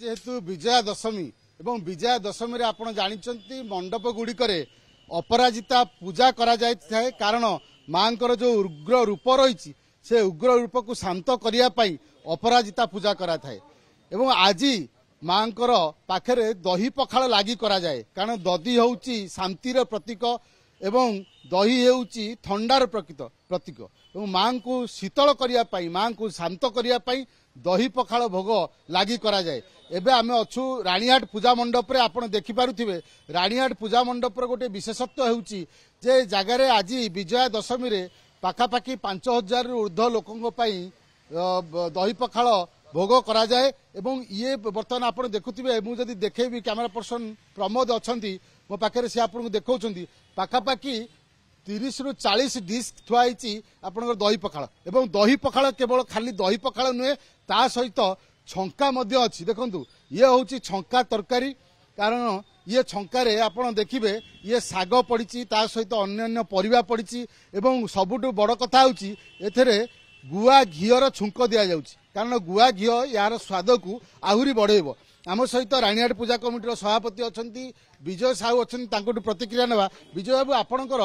जेहेतु विजया दशमी एवं विजया दशमी रे आपण जानिचंती मंडप गुड़िकरे अपराजिता पूजा करा जाय थाए कारण मांकर जो उग्र रूप रही से उग्र रूप को शांत करिया पई अपराजिता पूजा करा थाए एवं आज मांकर पाखरे दही पखाल लागी करा जाए कारण दधी होउची शांतिर प्रतीक एवं दही होउची ठंडार प्रतीक एवं मां को शीतल करिया पई मां को शांत करिया पई दही पखाल भोग लागी करा जाए। एबे आमे अछु रानीहाट पूजा मंडप रे आपण देखि पारुथिबे रानीहाट पूजा मंडप रे गोटे विशेषत्व हेउची जे जगार आज विजया दशमी रे पाखापाखि 5000 रु ऊर्ध्व लोकंग पई दही पखाल भोग करा जाए एवं ये बर्तमान आपण देखुथिबे मु जदी देखेबी कैमरा पर्सन प्रमोद अछंती मो पाखरे से आपण को देखौछंती पाखापाखि 30 रु 40 डिश थुआई आपंकर दही पखाल एवं दही पखाल केवल खाली दही पखाल नुहे ता सहित छंका मध्य अच्छी देखु ये हूँ छंका तरकारी कारण ये छंकारे आपण देखिए ये साग पड़ी ता सहित अन्य परिबा पड़ी एवं सबुठु बड़ कथा हूँ एथेरे गुआ घीर छुंक दि जाउछि कारण गुआ घी यार स्वाद को आहुरी बढ़ेब। आम सहित रानीहाट पूजा कमिटीर सभापति अच्छा विजय साहू अच्छा प्रतिक्रिया नेबा। विजय बाबू आपणकर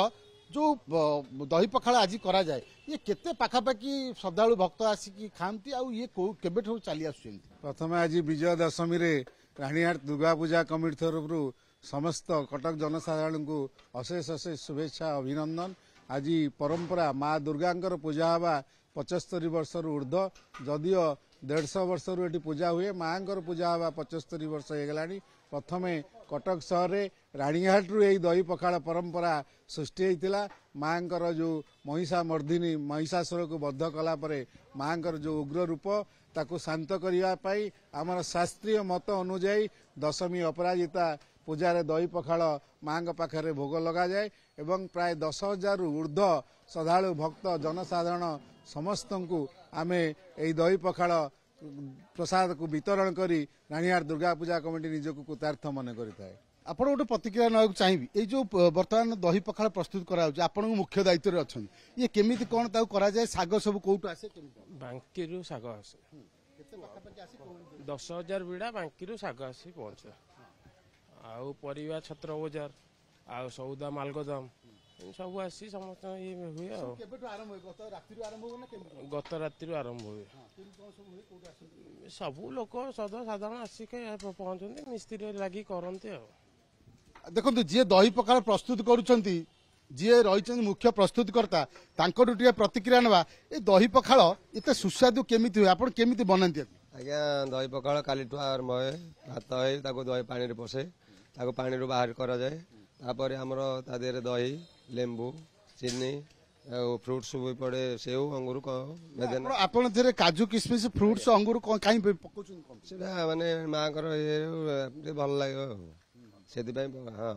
जो दही पखाल आज करा जाए ये केते पाखापाखि श्रद्धालु भक्त आसिकी खाती आउ ये केबेठू चली आसुଛନ୍ତି? प्रथम आज विजय दशमी रे रानीहाट दुर्गा पूजा कमिटी तरफ समस्त कटक जनसाधारण को अशेष अशेष शुभेच्छा अभिनंदन। आज परंपरा माँ दुर्गांकर पूजा हवा 75 वर्ष ऊर्ध्व जदियो 150 वर्ष ये पूजा हुए माँ पूजा हवा 75 वर्ष हो गलानी। प्रथमे कटक सहर रे रानीहाट रु यही दही पखाल परंपरा सृष्टि होता माँ जो महिषा मर्दिनी महिषासुर को बद्ध कला परे माँ जो उग्र रूप ताकू शांत करने आमर शास्त्रीय मत अनुजाई दशमी अपराजिता पूजा दही पखाल माँ पाखे भोग लगा जाए एवं प्राय 10,000 रु ऊर्ध्व श्रद्धालु भक्त जनसाधारण समस्त को आमे यही दही पखाल प्रसाद को वितरण करी रानीहाट दुर्गा पूजा कमिटी निजक कृतार्थ मन करें। आपण गोटे प्रतिक्रिया ना चाहिए ये जो बर्तमान दही पखाल प्रस्तुत करा आपण मुख्य दायित्व रे अच्छा ये केमिति कोन ताऊ करा जाए साग सब कोउटू आसे बांकीरू साग आसे 10,000 बिड़ा बांकीरू साग आसी पहुंचे आउ परिवा छत्र बजार आउ सौदा मालगोदाम सब आसी समस्त ये हुए गत राति आरंभ हुए सबू लोक साधारण आसिक पहुंचते मिस्त्री लगी करते। देखो जी दही पखाल प्रस्तुत करुँच जी रही मुख्य प्रस्तुतकर्ता टे प्रतिक्रिया ना ये दही पखाल एत सुस्वादु केमी हुए आप केमी बनाती? आज्ञा दही पखाल काली आरंभ हुए भात है दही पानी पशे पानी बाहर करा जाए तापर आमर ता देहरे दही लेंबू चीनी फ्रुट्स भी पड़े सेव अंगूर आपन काजू किशमिश फ्रुट्स अंगूर कहीं माने माँ ये भल लगे से हाँ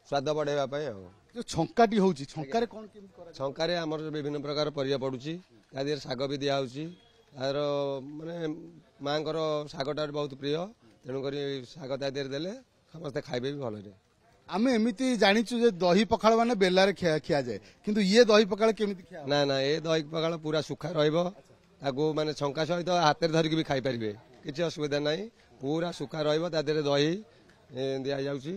स्वाद बढ़ेगा जो छंकाटी हो छंकारे आमर विभिन्न प्रकार परिया पड़ुची तादेह शाग भी दिया तार माने माँ शागटा बहुत प्रिय तेणुक शाग तादेह देले समस्ते खाइबे भी भल। आम एमती जाचु दही पखाल माने बेलार खिया जाए किंतु ये दही पखाल केमिति खिया ना ना ये दही पखाल पूरा सुखा रही माने छंका सहित हाथ में धरिक भी खाई पारे किसी असुविधा ना पूरा सुखा रही दही दि जाऊँगी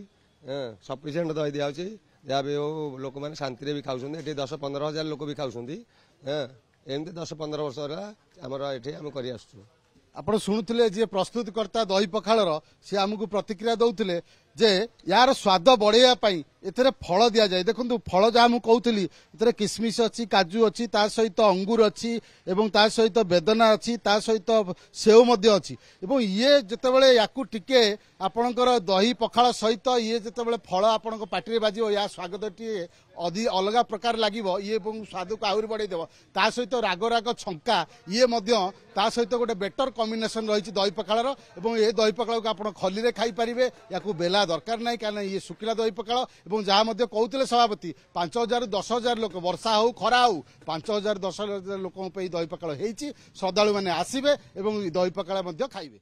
सफिसीयंट दही दि जाऊँगी जहाँ भी हो लोक मैंने शांति भी खाऊँ 10-15 हजार लोक भी खाऊँ एमती 10-15 वर्ष आमर ये आम कर आपण शुणुले जी प्रस्तुतकर्ता दही पखाल सी आमको प्रतिक्रिया दौले जे यार स्वाद बढ़ाई एथे फल दि जाए। देखो फल जहाँ मुझे कहती ए किशमिश अच्छी काजू अच्छी ता सहित अंगूर अच्छी एवं ता सहित बेदना अच्छी ता सहित सेव अच्छी एवं ये जितेबाला या टिके आपणकर दही पखाल सहित ये जितेबाला फल आपण पार्टी बाज या स्वागत टी अलग प्रकार लगे ये स्वाद को आहरी बढ़ाईदेव ता सहित राग राग छंका ये ता सहित गोटे बेटर कॉम्बिनेशन रही दही पखाल ये दही पखाल को आप खली खाई पारे या बेला दरकार नहीं कारण ये शुखिला दही पखाल जहाँ कहते सभापति 5,000-10,000 लोक वर्षा हो खरा हो 5,000-10,000 लोक दही पखाल श्रद्धालु मैंने आसवे दही पखाल खाइबे।